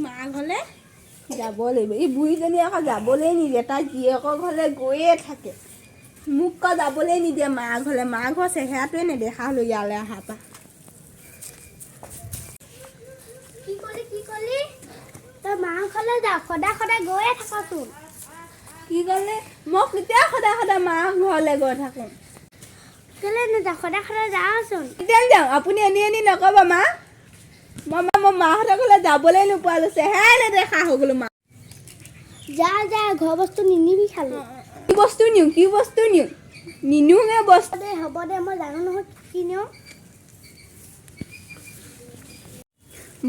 মা ঘৰলে যাব লাগিব। এই বুঢ়ীজনী আকৌ যাবলৈ নিদিয়ে, তাই জীয়েকৰ ঘৰলৈ গৈয়ে থাকে। মোক আকৌ যাবলৈ নিদিয়ে মা ঘৰলৈ। মা ঘৰ চেহেৰাটোৱে নেদেখা হ'লো ইয়ালৈ অহাৰ পৰা। কি কলি তই মা ঘৰলৈ যা, সদায় সদায় গৈয়ে থাকচোন। কি ক'লে? মই কেতিয়া সদায় সদায় মা ঘৰলৈ গৈ থাকোঁ? কেলে নাযাওঁ? সদায় সদায় যাওঁচোন। কেতিয়া যাওঁ? আপুনি এনি নক'ব মা। মই মাহঁতৰ ঘৰলৈ যাবলৈ নোপোৱা লৈছে, চেহেৰাই নেদেখা হৈ গ'লো মা। যা ঘৰ বস্তু নিনিবি খালি। কি বস্তু নিওঁ? নিনোগে বস্তু। হ'ব দে মই জানো নহয় কি নিওঁ।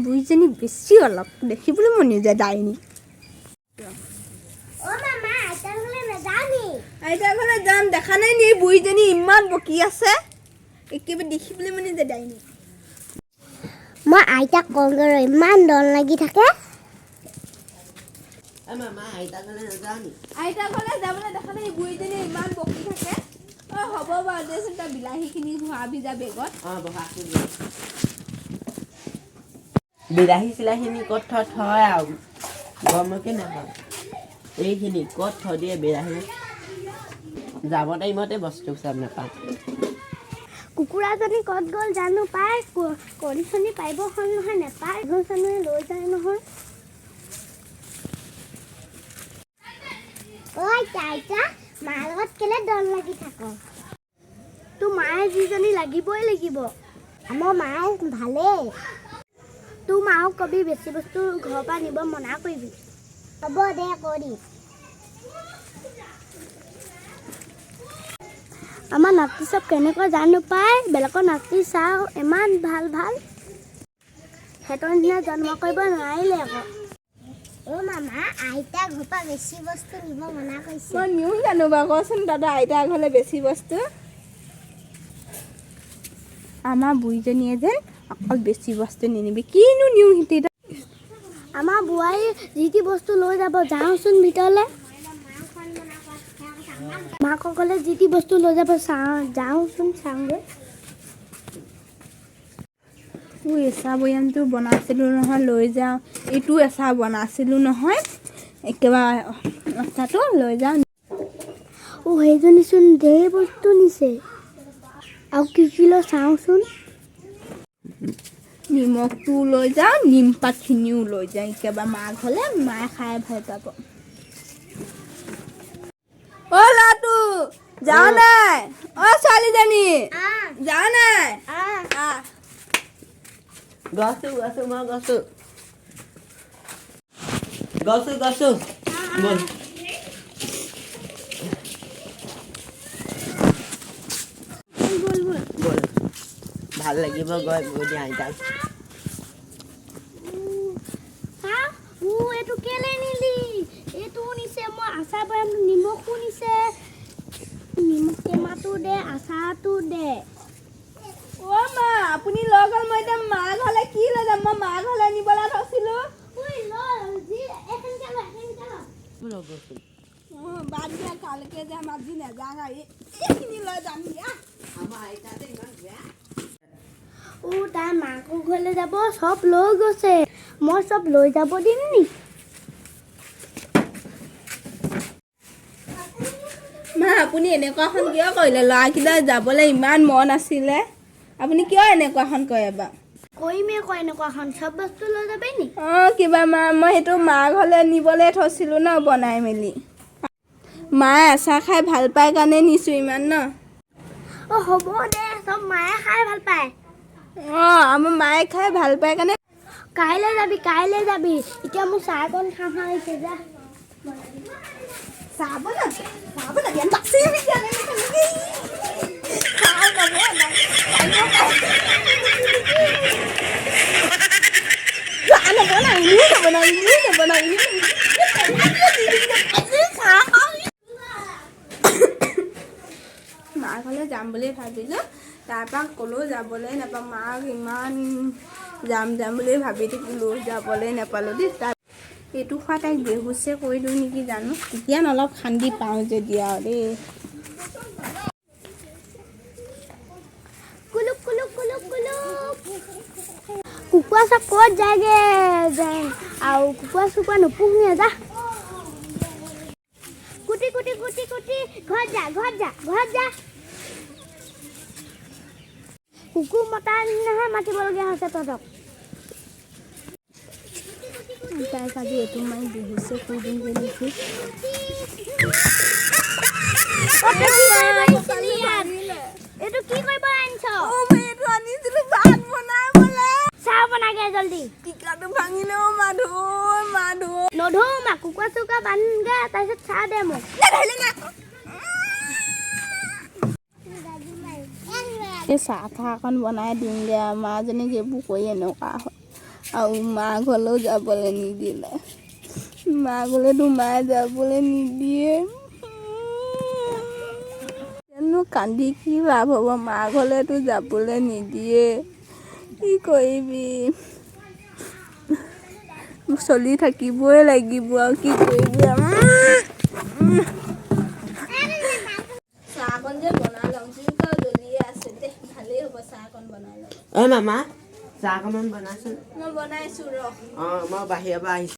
বুঢ়ীজনী বেছি অলপ দেখিবলৈ মন যায় ডাইনী। আইতাৰ ঘৰলৈ যাম, দেখা নাই নি বুঢ়ীজনী ইমান বকি আছে, একেবাৰে দেখিবলৈ মন যায় ডাইনী। মই আইতাক কওঁগৈ ৰ, ইমান ডৰ লাগি থাকে। আইতাৰ ঘৰলৈ যাবলৈ দেখা নাই বুঢ়ীজনী ইমান বকি থাকে। হ'ব বাৰু দেচোন, তই বিলাহীখিনি ভৰাবি যা বেগত। বিলাহী চিলাহীখিনি ক'ত থয় আৰু গমকে নাপাওঁ। এইখিনি ক'ত থৈ দিয়ে বিলাহী, যাব টাইমতে বস্তু চব নাপাওঁ। কুকুৰাজনী ক'ত গ'ল জানো পাই, কণী চণী পাৰিব হ'ল নহয়, নেপায়। চানুৱে লৈ যায় নহয়। ঐ আইতা, মাৰ লগত কেলে ডৰ লাগি থাক? তোৰ মায়ে যিজনী লাগিবই লাগিব। আমাৰ মায়ে ভালেই। তোৰ মাক কবি বেছি বস্তু ঘৰৰ পৰা নিব মনা কৰিবি। হ'ব দে কৰি। আমাৰ নাতি চব কেনেকৈ জানো পায়, বেলেগৰ নাতি চাওঁ ইমান ভাল ভাল। সিহঁতৰ নিচিনা জন্ম কৰিব নোৱাৰিলে আকৌ। মামা, আইতা ঘৰৰ পৰা বেছি বস্তু নিব মনা কৰিছে। মই নিওঁ জানো বাৰু কচোন দাদা, আইতাৰ ঘৰলৈ বেছি বস্তু? আমাৰ বুঢ়ীজনীয়ে যেন অকল বেছি বস্তু নিনিবি, কিনো নিওঁ সিহঁতি। আমাৰ বোৱাৰী যি টি বস্তু লৈ যাব, যাওঁচোন ভিতৰলৈ। মাকক ক'লে যি টি বস্তু লৈ যাব, যাওঁচোন চাওঁগৈ। এচাৰ বৈয়ামটো বনাইছিলোঁ নহয়, লৈ যাওঁ। এইটো এচাৰ বনাইছিলোঁ নহয়, একেবাৰে আচাৰটো লৈ যাওঁ। সেইজনীচোন ঢেৰ বস্তু নিছে। আৰু কি লৈ চাওঁচোন। নিমখটো লৈ যাওঁ, নিমপাতখিনিও লৈ যাওঁ একেবাৰে মা ঘৰলৈ, মায়ে খাই ভাল পাব। ল'ৰাটো যাওঁ নাই? ছোৱালীজনী যাওঁ নাই? গছো মই গছো বল। বল ভাল লাগিব গৈ বুঢ়ী আইতাক। এইটো কেলে নিলি? এইটো নিছে, মই আচাৰ বৈয়াম নিমখো নিছে। নিমখ টেমাটো দে, আচাৰটো দে। মা, আপুনি লৈ গ'ল, মই এতিয়া মা ঘৰলৈ কি লৈ যাম? মই মা ঘৰলৈ নিবলৈ থৈছিলোঁ। বাদ দিয়া, কালৈকে যাম, আজি নাযাওঁ। এইখিনি লৈ যাম দিয়া। তাই মাকৰ ঘৰলৈ যাব, চব লৈ গৈছে। মই চব লৈ যাব দিম নি? মা, আপুনি এনেকুৱাখন কিয় কৰিলে? ল'ৰাকেইটা যাবলৈ ইমান মন আছিলে, আপুনি কিয় এনেকুৱাখন কৰে বাৰু? কৰিমেই আকৌ এনেকুৱাখন, চব বস্তু লৈ যাবি নি? কিবা মা, মই সেইটো মা ঘৰলৈ নিবলৈ থৈছিলোঁ ন, বনাই মেলি। মায়ে আচাৰ খাই ভাল পায় কাৰণে নিছোঁ ইমান ন। হ'ব দে, চব মায়ে খাই ভাল পায়। আমাৰ মায়ে খাই ভাল পায় কাৰণে। কাইলৈ যাবি। এতিয়া মোৰ চাহ অকণ খাওঁ লাগিছে, যা। চাহ বনাবি? বাচি মা ঘৰলৈ যাম বুলি ভাবিলোঁ, তাৰপৰা ক'লেও যাবলৈ নাপাওঁ। মাক ইমান যাম বুলি ভাবি থাকিলোঁ, যাবলৈ নাপালোঁ দেই। এইটো খোৱা তাইক বেহুচে কৰি দিওঁ নেকি জানো, তেতিয়া অলপ শান্তি পাওঁ যদি আৰু দেই। কুকুৰা চব ক'ত যায়গে আৰু কুকুৰা চুকুৰা নোপোহোঁ যা কুটি কুটি কুটি কুটি ঘৰত যা কুকুৰ মতা দিনাহে মাতিবলগীয়া হৈছে তহঁতক তাই কালি এইটো মাৰি বিহুছে কৈ দিম যে নেকি এইটো কি কৰিব আনিছ এইটো আনিছিলো ভাত বনাবলে চাহ বনাগে জলদি টিকাটো ভাঙিলে মাধু নধৌ মা কুকুৰা চুকুৰা বান্ধগে তাৰপিছত চাহ দে মোক এই চাহ ঠাহ অকণ বনাই দিমগে মাজনীক এইবোৰ কৰি এনেকুৱা হয় আৰু মা ঘৰলৈও যাবলৈ নিদিলে মা ঘৰলৈতো মায়ে যাবলৈ নিদিয়ে জানো কান্দি কি লাভ হ'ব মা ঘৰলৈতো যাবলৈ নিদিয়ে কি কৰিবি চলি থাকিবই লাগিব আৰু কি কৰিবি চাহকণ যে বনাই লওঁ জ্বলিয়ে আছে দে ভালেই হ'ব চাহকণ বনাই লওঁ মামা চাহ অকণমান বনাচোন মই বনাইছোঁ ৰ মই বাহিৰৰ পৰা আহিছোঁ